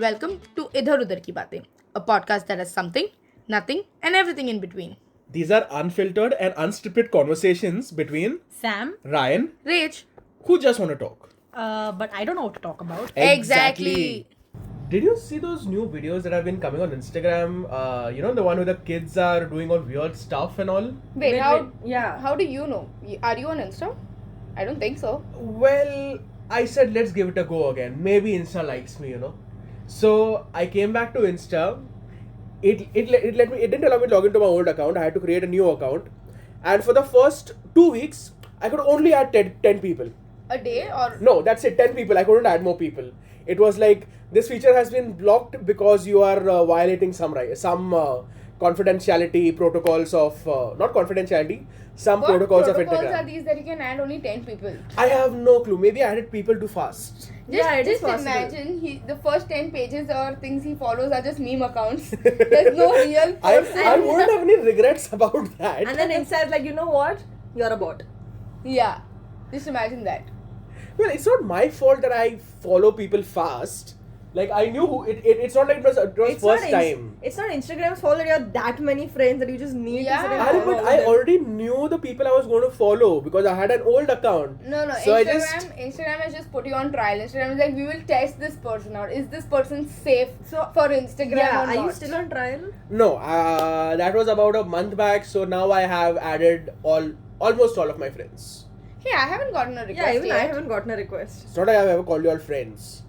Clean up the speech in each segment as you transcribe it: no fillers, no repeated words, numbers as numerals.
welcome to Idhar Udhar Ki Baatein, a podcast that has something, nothing, and everything in between. These are unfiltered and unscripted conversations between Sam, Ryan, Rach. who just want to talk. but I don't know what to talk about. Exactly. Did you see those new videos that have been coming on Instagram? The one where the kids are doing all weird stuff and all? Wait, yeah. how do you know? Are you on Insta? I don't think so. Well, I said let's give it a go again. Maybe Insta likes me, So I came back to Insta. It didn't allow me to log into my old account. I had to create a new account. And for the first 2 weeks, I could only add 10 people. A day or? No, that's it, 10 people. I couldn't add more people. It was like, this feature has been blocked because you are violating some confidentiality protocols of, not confidentiality, some What protocols of protocols Instagram. are these that you can add only 10 people? I have no clue. Maybe I added people too fast. Just imagine the first 10 pages or things he follows are just meme accounts. There's no real person. I wouldn't have any regrets about that. And then Insta is like, you know what? You're a bot. Yeah. Just imagine that. Well, it's not my fault that I follow people fast. Like, I knew who it's not like it was first time. It's not Instagram's fault that you have that many friends that you just need to sit and follow But I them. already knew the people I was going to follow because I had an old account. No. So Instagram has just put you on trial. Instagram is like, we will test this person out. Is this person safe for Instagram Yeah, or are not? you still on trial? No, that was about a month back. So now I have added almost all of my friends. Hey, I haven't gotten a request Yeah, even yet. I haven't gotten a request. It's not like I've ever called you all friends.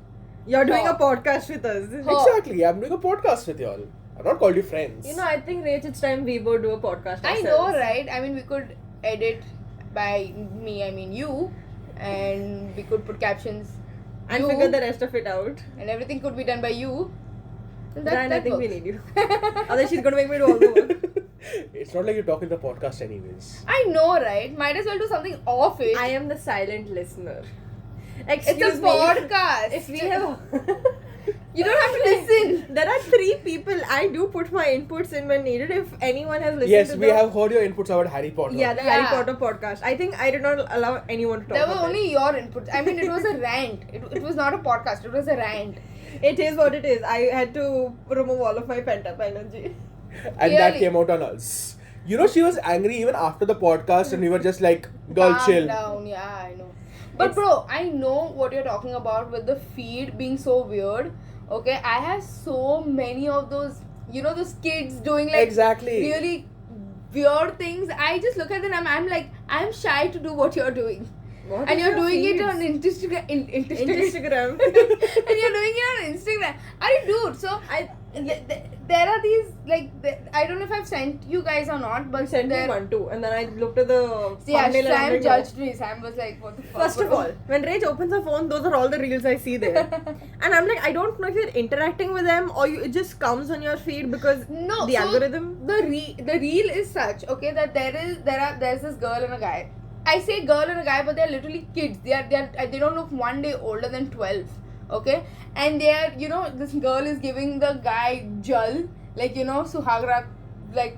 You're doing Oh. a podcast with us. Oh. Exactly, I'm doing a podcast with you all. I've not called you friends. I think, Rach, it's time we both do a podcast I ourselves. know, right? I mean, we could edit by me, I mean you, and we could put captions. And you, figure the rest of it out. and everything could be done by you. So Ryan, I think we works. need you. Otherwise, she's going to make me do all the work. It's not like you're talking the podcast anyways. I know, right? Might as well do something off it. I am the silent listener. It's Excuse a me. podcast. If we have... You don't have to listen. There are 3 people. I do put my inputs in when needed. If anyone has listened Yes, to we have heard your inputs about Harry Potter. the Harry Potter podcast. I think I did not allow anyone to talk There were about only your inputs. I mean, it was a rant. It was not a podcast. It was a rant. it. It is what it is. I had to remove all of my pent-up energy. And that Really? came out on us. She was angry even after the podcast and we were just like, girl, Calm chill. down. Yeah, I know. But bro, I know what you're talking about with the feed being so weird. Okay, I have so many of those, those kids doing like Exactly. really weird things. I just look at them and I'm like, I'm shy to do what you're doing. What And is you're your doing feeds? it on Instagram. Instagram. And you're doing it on Instagram. I dude, so there are these I don't know if I've sent you guys or not, but Send me one too. And then I looked at the Yeah, thumbnail and I'm Sam like, judged me. Sam was like, what the fuck? First of all, when Rach opens her phone, those are all the reels I see there. And I'm like, I don't know if you're interacting with them or it just comes on your feed because No, the so algorithm. The reel is such, okay, that there's this girl and a guy. I say girl and a guy, but they're literally kids. They don't look one day older than 12. Okay, and they are, this girl is giving the guy jal, suhagrat, like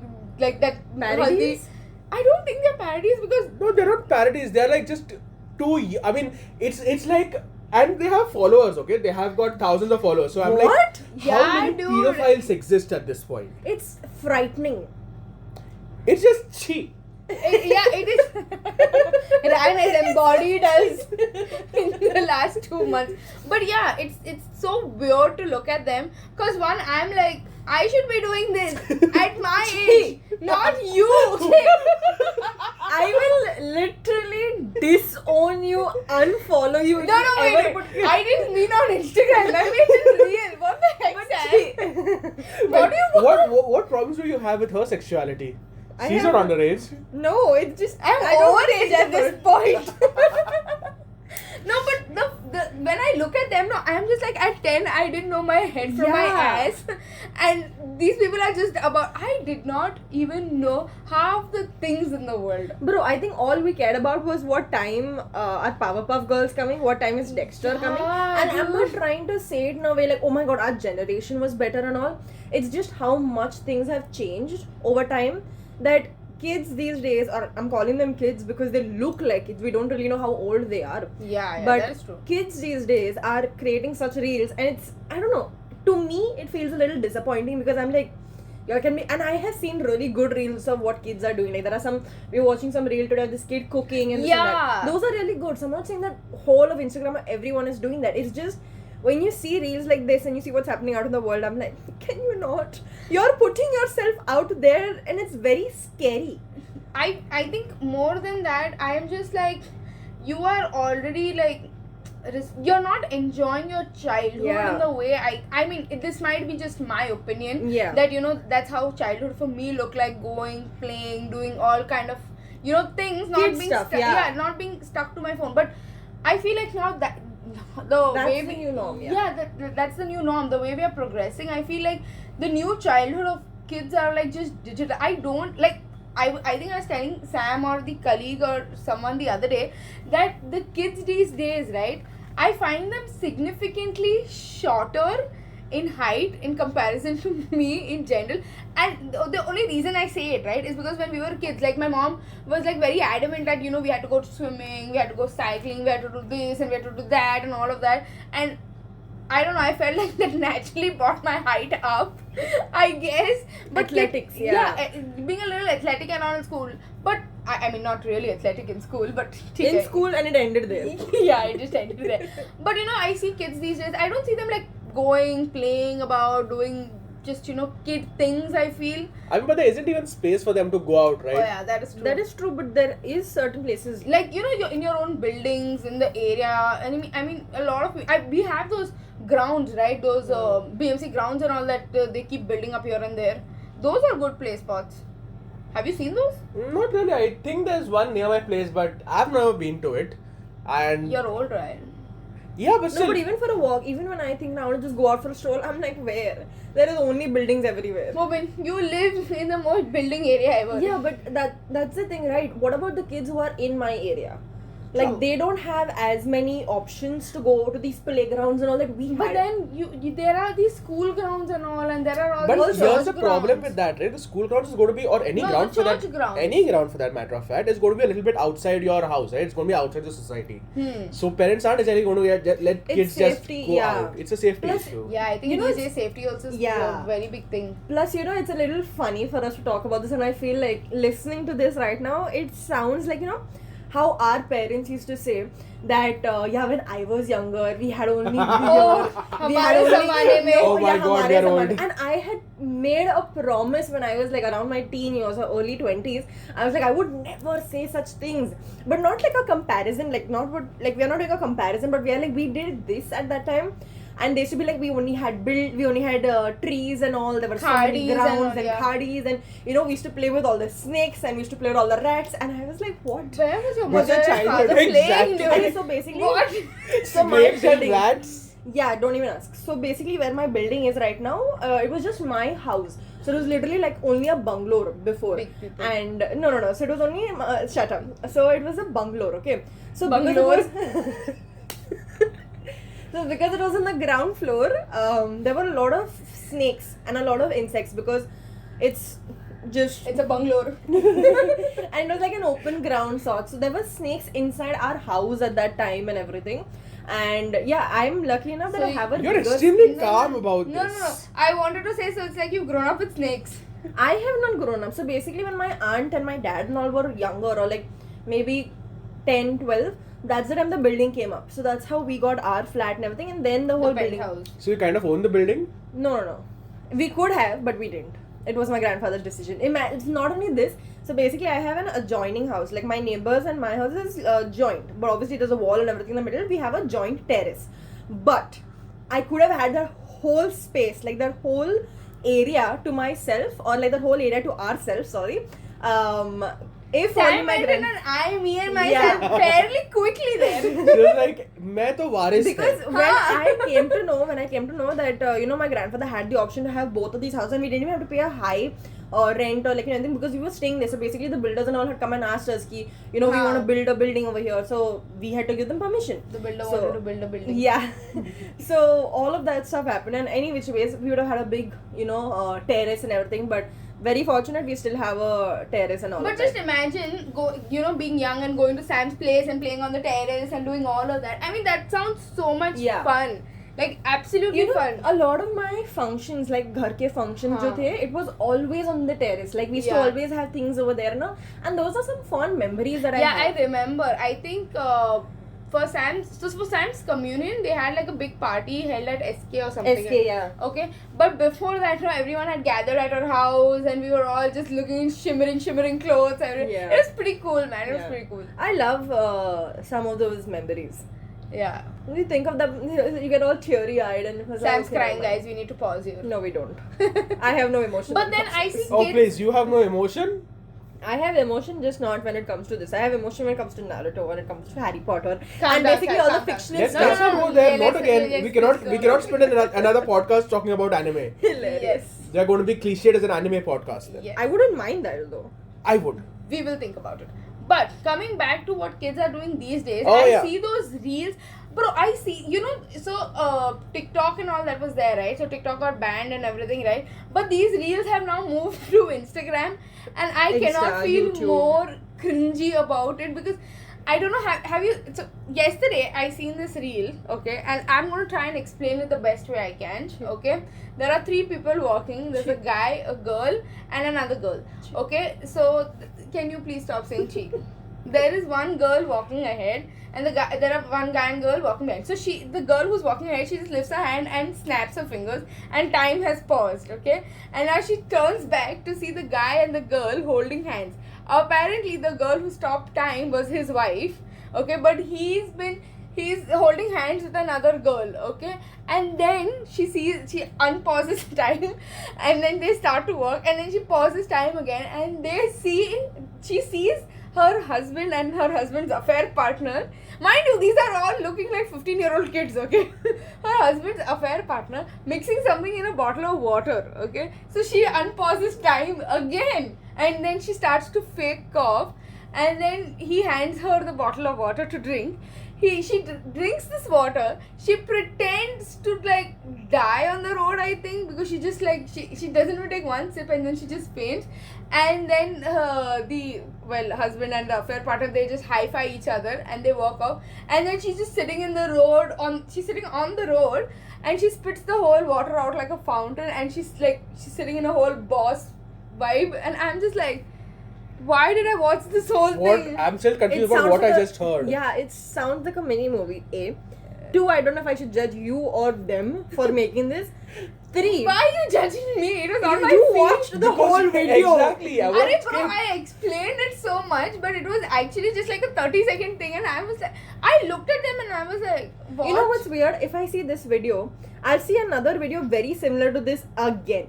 that Parodies? I don't think they're parodies because No, they're not parodies. They're like just I mean, it's like, and they have followers, okay? They have got thousands of followers. So I'm like, What? how Yeah, many dude. pedophiles exist at this point? It's frightening. It's just cheap. it is. Ryan has embodied us in the last 2 months. But yeah, it's so weird to look at them. Cause one, I'm like, I should be doing this at my age, not you. I will literally disown you, unfollow you. if No, you wait. ever put- I didn't mean on Instagram. I mean it real. What the heck, Sam? What do you want? What problems do you have with her sexuality? I She's have- not underage. No, it's just I'm I don't overage at this remember. point. No, but when I look at them, no, I'm just like at 10, I didn't know my head from my Yeah. ass. And these people are just I did not even know half the things in the world. Bro, I think all we cared about was what time are Powerpuff Girls coming, what time is Dexter coming. Yeah, And I'm not dude. trying to say it in a way like, oh my god, our generation was better and all. It's just how much things have changed over time that kids these days, or I'm calling them kids because they look like kids, we don't really know how old they are. Yeah, But that's true. kids these days are creating such reels and it's, I don't know, to me it feels a little disappointing because I'm like, you can be, and I have seen really good reels of what kids are doing. Like there are some, we're watching some reel today of this kid cooking and this and that. Those are really good. So I'm not saying that whole of Instagram everyone is doing that. It's just when you see reels like this and you see what's happening out in the world, I'm like, can you not? You're putting yourself out there and it's very scary. I think more than that, I am just like, you are already like, you're not enjoying your childhood in the way I mean this might be just my opinion, that you know that's how childhood for me looked like, going, playing, doing all kind of, you know, things, not being stuck, not being stuck to my phone. But I feel like now that that's the new norm. That's the new norm. The way we are progressing, I feel like the new childhood of kids are like just digital. I don't like, I think I was telling Sam or the colleague or someone the other day that the kids these days, right, I find them significantly shorter in height in comparison to me in general. And the only reason I say it, right, is because when we were kids, like my mom was like very adamant that, you know, we had to go to swimming, we had to go cycling, we had to do this and we had to do that and all of that. And I don't know, I felt like that naturally brought my height up, I guess. But athletics, being a little athletic and all in school. But I mean, not really athletic in school, but in school, and it ended there. Yeah, it just ended there. But you know, I see kids these days, I don't see them like going, playing about, doing just, you know, kid things, I feel. I mean, but there isn't even space for them to go out, right? Oh yeah, that is true. That is true, but there is certain places, like, you know, you're in your own buildings in the area. And I mean a lot of we have those grounds, right, those BMC grounds and all that, they keep building up here and there. Those are good play spots. Have you seen those? Not really. I think there's one near my place, but I've never been to it. And you're old, Ryan. Yeah, but still. No, but even for a walk, even when I think now I want to just go out for a stroll, I'm like, where? There is only buildings everywhere. Mobin, you live in the most building area ever. Yeah, but that's the thing, right? What about the kids who are in my area? Like, they don't have as many options to go to these playgrounds and all that we had. But then there are these school grounds and all, and there are all but these here's the problem with that, right? The school grounds is going to be, or any ground for that, any ground for that matter of fact, is going to be a little bit outside your house, right? It's going to be outside the society. So parents aren't necessarily going to let kids safety, just go out. It's a safety issue. Yeah, I think these days safety also is a very big thing. Plus, you know, it's a little funny for us to talk about this, and I feel like listening to this right now, it sounds like, you know, how our parents used to say that when I was younger, we had only oh my god, they're old. And I had made a promise when I was like around my teen years or early 20s. I was like, I would never say such things, but not like a comparison, like not what, like we are not doing a comparison, but we are like, we did this at that time. And they used to be like, we only had trees and all, there were so many grounds and khadis, and you know, we used to play with all the snakes and we used to play with all the rats, and I was like, what? Where was your mother and father Exactly. playing? Okay, so basically, what? So snakes and rats? Yeah, don't even ask. So basically where my building is right now, it was just my house. So it was literally like only a bungalow before. Big people. And no. So it was only, shut up. So it was a bungalow, okay? So bungalow. So because it was on the ground floor, there were a lot of snakes and a lot of insects because it's a bungalow. And it was like an open ground sort. So there were snakes inside our house at that time and everything. And yeah, I'm lucky enough that I have a You're extremely calm about this. No. I wanted to say, so it's like you've grown up with snakes. I have not grown up. So basically when my aunt and my dad and all were younger, or like maybe 10, 12, that's the time the building came up. So that's how we got our flat and everything, and then the whole building. House. So you kind of own the building? No. We could have, but we didn't. It was my grandfather's decision. It's not only this. So basically I have an adjoining house. Like my neighbors and my house is joint. But obviously there's a wall and everything in the middle. We have a joint terrace. But I could have had that whole space, like that whole area to myself, or like that whole area to ourselves, sorry. If Sam went in and me and myself fairly quickly there. She was like, मैं तो वारिस because when I came to know that my grandfather had the option to have both of these houses, and we didn't even have to pay a high rent or like anything because we were staying there. So basically the builders and all had come and asked us we want to build a building over here, so we had to give them permission. The builder wanted to build a building. Yeah. So all of that stuff happened, and any which ways we would have had a big terrace and everything, but very fortunate we still have a terrace and all. But just imagine being young and going to Sam's place and playing on the terrace and doing all of that. I mean, that sounds so much fun. Like absolutely You know, fun. a lot of my functions, like ghar ke functions jo Haan. the, it was always on the terrace. Like we used to Yeah. always have things over there, no? And those are some fond memories that I Yeah, I have. remember. I think for Sam's communion, they had like a big party held at SK or something. SK, yeah. Okay, but before that, everyone had gathered at our house, and we were all just looking in shimmering clothes. Yeah. It was pretty cool, man. It was Yeah. pretty cool. I love some of those memories. Yeah. When you think of them, you get all teary-eyed and it was like, Sam's okay, crying, never mind. guys. We need to pause here. No, we don't. I have no emotion. But then I see Oh kids. please, you have no emotion? I have emotion, just not when it comes to this. I have emotion when it comes to Naruto, when it comes to Harry Potter, Calm and down, basically calm all the down. fictional Let's stuff. not no, go there. yeah, Not let's- again. yes, We cannot. please We go. cannot spend another podcast talking about anime. Hilarious. Yes. They are going to be cliched as an anime podcast. Then. Yes. I wouldn't mind that though. I would. We will think about it. But coming back to what kids are doing these days, Oh, I yeah. see those reels. Bro, I see, so TikTok and all that was there, right? So TikTok got banned and everything, right? But these reels have now moved to Instagram, and I Insta, cannot feel YouTube. more cringy about it because I don't know, have you, so yesterday I seen this reel, okay, and I'm going to try and explain it the best way I can, okay? There are 3 people walking, there's a guy, a girl, and another girl, okay? So, can you please stop saying cheek? There is one girl walking ahead, and there are one guy and girl walking behind. So the girl who's walking ahead, she just lifts her hand and snaps her fingers, and time has paused, okay? And now she turns back to see the guy and the girl holding hands. Apparently, the girl who stopped time was his wife, okay? But he's holding hands with another girl, okay? And then she unpauses time, and then they start to work, and then she pauses time again, and she sees her husband and her husband's affair partner. Mind you, these are all looking like 15-year-old kids, okay? Her husband's affair partner mixing something in a bottle of water, okay? So she unpauses time again, and then she starts to fake cough, and then he hands her the bottle of water to drink. She drinks this water. She pretends to like die on the road, I think, because she just like she doesn't even take one sip, and then she just faints. And then the husband and the affair partner, they just high-five each other and they walk off. And then she's just sitting in the road she's sitting on the road, and she spits the whole water out like a fountain, and she's sitting in a whole boss vibe, and I'm just like, why did I watch this whole What? thing? I'm still confused It about sounds what like I just heard. Yeah, it sounds like a mini movie. A. 2, I don't know if I should judge you or them for making this. 3. Why are you judging me? It was on my You feed. watched the Because whole video. Exactly. I Arey was bro, I explained it so much, but it was actually just like a 30-second thing, and I was like, I looked at them and I was like, what? You know what's weird? If I see this video, I'll see another video very similar to this again.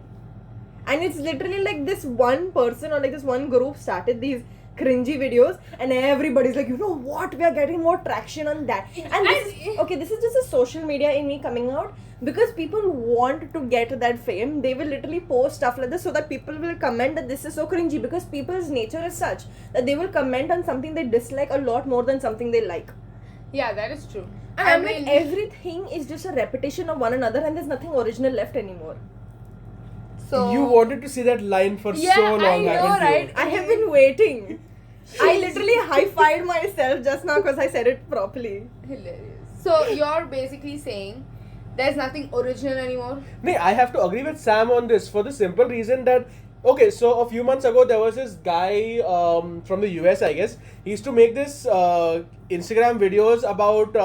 And it's literally like this one person or like this one group started these cringy videos, and everybody's like, you know what, we are getting more traction on that. And this is just a social media in me coming out, because people want to get that fame. They will literally post stuff like this so that people will comment that this is so cringy, because people's nature is such that they will comment on something they dislike a lot more than something they like. Yeah, that is true. And I'm like, everything is just a repetition of one another, and there's nothing original left anymore. So You wanted to see that line for Yeah, so long, I know, haven't you? right? I have been waiting. I literally high-fived myself just now because I said it properly. hilarious. So you're basically saying there's nothing original anymore? No, I have to agree with Sam on this for the simple reason that, okay, so a few months ago there was this guy from the US, I guess. He used to make this Instagram videos about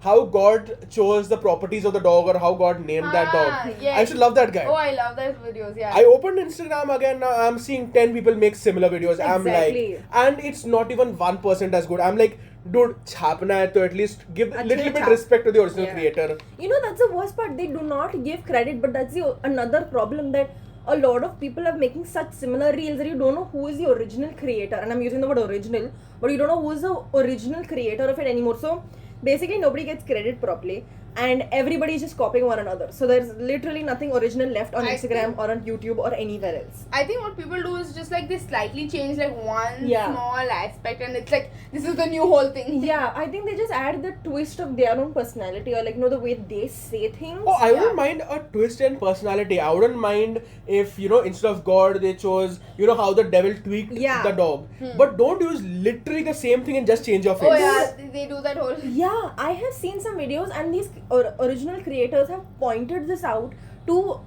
how God chose the properties of the dog, or how God named that dog. Yes. I used to love that guy. Oh, I love those videos, yeah. I opened Instagram again, now I'm seeing 10 people make similar videos. I'm Exactly. like, and it's not even 1% as good. I'm like, dude, chhapna hai, to at least give a little bit respect to the original Yeah. creator. You know, that's the worst part. They do not give credit, but that's another problem, that a lot of people are making such similar reels that you don't know who is the original creator. And I'm using the word original, but you don't know who is the original creator of it anymore. So basically nobody gets credit properly, and everybody is just copying one another. So there's literally nothing original left on Instagram or on YouTube or anywhere else. I think what people do is just like they slightly change like one Yeah. small aspect, and it's like this is the new whole thing. Yeah, I think they just add the twist of their own personality, or like, you know, the way they say things. Oh, I Yeah. wouldn't mind a twist in personality. I wouldn't mind if, you know, instead of God, they chose, you know, how the devil tweaked Yeah. the dog. But don't use literally the same thing and just change your face. Oh yeah, they do that whole. Yeah, I have seen some videos, and these original creators have pointed this out to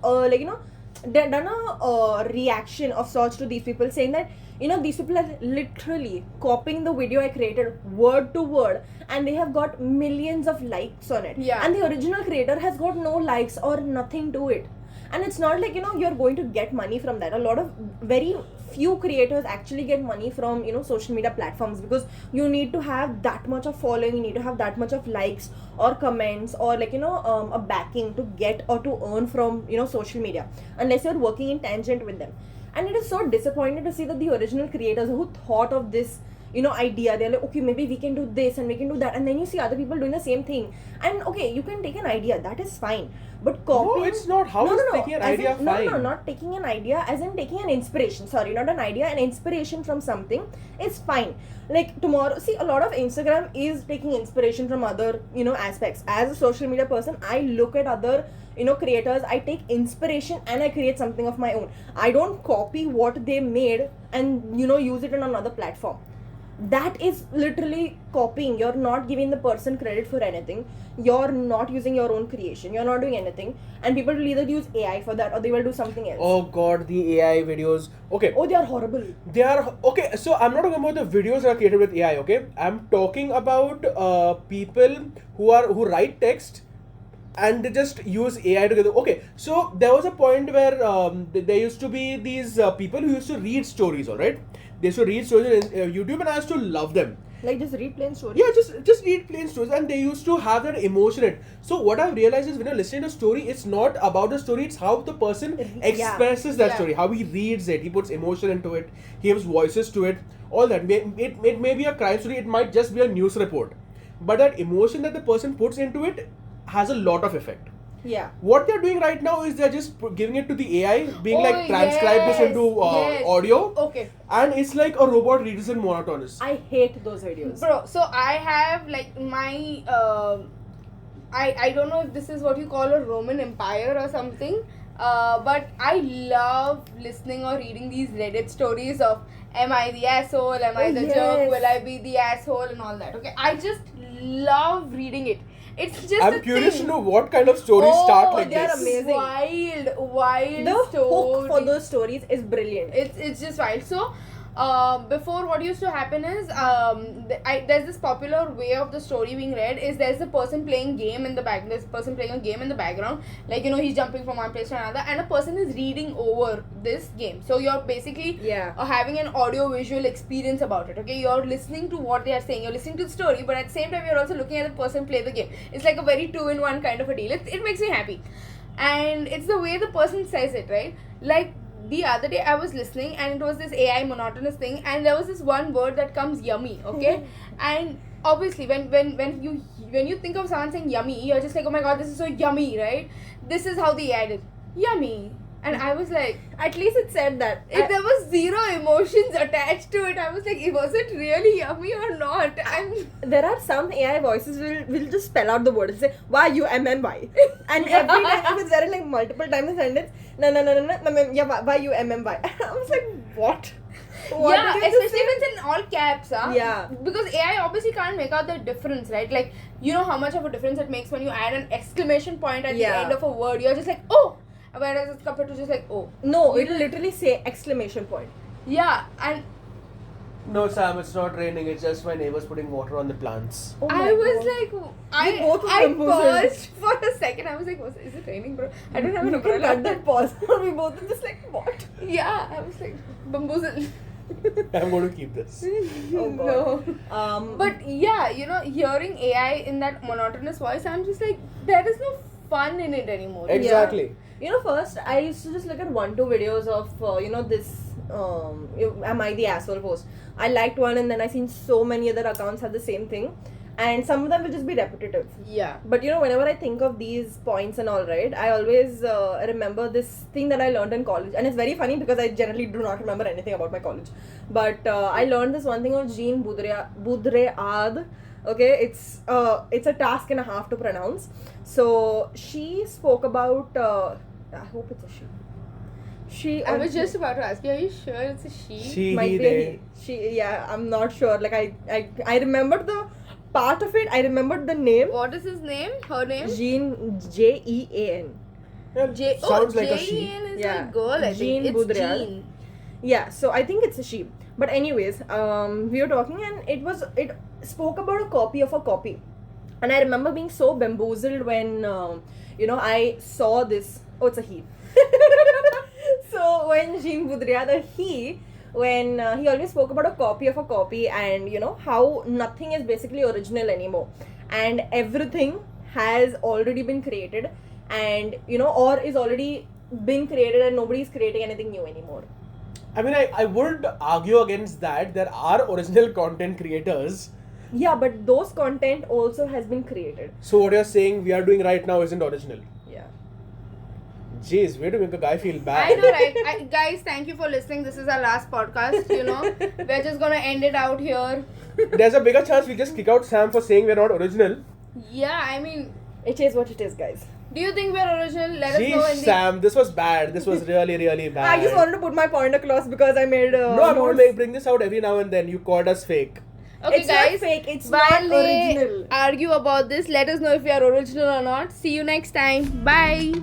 they've done a reaction of sorts to these people, saying that these people are literally copying the video I created word to word, and they have got millions of likes on it. Yeah. And the original creator has got no likes or nothing to it. And it's not like you're going to get money from that. A lot of very few creators actually get money from social media platforms, because you need to have that much of following, you need to have that much of likes or comments or a backing to get or to earn from social media, unless you're working in tangent with them. And it is so disappointing to see that the original creators who thought of this idea, they're like, okay, maybe we can do this and we can do that, and then you see other people doing the same thing. And okay, you can take an idea, that is fine, but copying... No, it's not. How is taking an idea fine? No, not taking an idea, as in taking an inspiration. Sorry, not an idea, an inspiration from something is fine. Like tomorrow, see, a lot of Instagram is taking inspiration from other aspects. As a social media person, I look at other creators, I take inspiration and I create something of my own. I don't copy what they made and use it on another platform. That is literally copying. You're not giving the person credit for anything. You're not using your own creation. You're not doing anything. And people will either use AI for that or they will do something else. Oh god, the AI videos. Okay. Oh, they are horrible. They are... Okay, so I'm not talking about the videos that are created with AI, okay? I'm talking about people who write text and they just use AI together. Okay, so there was a point where there used to be these people who used to read stories, alright? They used to read stories on YouTube, and I used to love them. Like just read plain stories? Yeah, just read plain stories, and they used to have that emotion in it. So what I've realized is when you're listening to a story, it's not about the story, it's how the person expresses that story, how he reads it, he puts emotion into it, he gives voices to it, all that. It may be a crime story, it might just be a news report. But that emotion that the person puts into it has a lot of effect. Yeah. What they're doing right now is they're just giving it to the AI, being like, transcribe this into audio. Okay. And it's like a robot reads it monotonous. I hate those videos. Bro, so I have like my I don't know if this is what you call a Roman Empire or something, but I love listening or reading these Reddit stories of, am I the asshole, am I the jerk, will I be the asshole, and all that. Okay, I just love reading it. It's just I'm curious to know what kind of stories start like they are this. amazing. Wild The story. hook for those stories is brilliant. It's just wild. So before, what used to happen is there's this popular way of the story being read is there's a person playing game in the back. There's a person playing a game in the background, like he's jumping from one place to another, and a person is reading over this game. So you're basically having an audio visual experience about it. Okay, you're listening to what they are saying, you're listening to the story, but at the same time you're also looking at the person play the game. It's like a very 2-in-1 kind of a deal. It makes me happy, and it's the way the person says it, right? Like the other day I was listening and it was this AI monotonous thing, and there was this one word that comes yummy, okay? And obviously when you think of someone saying yummy, you're just like, oh my god, this is so yummy, right? This is how the AI did yummy. And I was like, at least it said that. There was zero emotions attached to it. I was like, was it really yummy or not? And there are some AI voices will just spell out the word and say Y-U-M-M-Y. And every time if it's there like multiple times in a sentence, no, yeah, Y-U-M-M-Y. I was like, what? Yeah, especially if it's in all caps, Yeah. Because AI obviously can't make out the difference, right? Like, you know how much of a difference it makes when you add an exclamation point at the end of a word. You're just like, oh! Whereas it's compared to just like, oh. No, it'll literally say exclamation point. Yeah, and... No, Sam, it's not raining. It's just my neighbors putting water on the plants. Oh I was like, I paused for a second. I was like, is it raining, bro? I don't have an umbrella. Cut that pause. We both are just like, what? Yeah, I was like, bamboozle. I'm going to keep this. Oh god. No. But yeah, hearing AI in that monotonous voice, I'm just like, there is no fun in it anymore. Exactly. First I used to just look at 1-2 videos of this am I the asshole post. I liked one, and then I seen so many other accounts have the same thing, and some of them will just be repetitive. Yeah. But whenever I think of these points and all, right, I always remember this thing that I learned in college, and it's very funny because I generally do not remember anything about my college. But I learned this one thing of Jean Baudrillard. Okay, it's a task and a half to pronounce. So she spoke about I hope it's a she. I was just about to ask you, are you sure it's a she? Might be a he. She, yeah, I'm not sure. Like I remembered the part of it, I remembered the name. What is his name? Her name? Jean, Jean. Sounds like a she. Jean is Yeah. like girl, I Jean think. It's Budryal. Jean. Yeah, so I think it's a she. But anyways, we were talking and it spoke about a copy of a copy. And I remember being so bamboozled when, I saw this. Oh, it's a he. So when Jean Budryal, the he, when he always spoke about a copy of a copy and, how nothing is basically original anymore. And everything has already been created and, or is already being created and nobody's creating anything new anymore. I mean, I would argue against that. There are original content creators. Yeah, but those content also has been created. So what you're saying we are doing right now isn't original. Yeah. Jeez, way to make a guy feel I bad. know, right? Guys, thank you for listening. This is our last podcast, We're just gonna end it out here. There's a bigger chance we just kick out Sam for saying we're not original. Yeah, I mean, It is what it is, guys. do you think we're original? Let us know Jeez, in the... Sam, this was bad. This was really, really bad. I just wanted to put my point across because I made No, I'm notes. going to bring this out every now and then. You called us fake. Okay, It's guys. not fake, it's while not they original. argue about this, let us know if we are original or not. See you next time. Bye.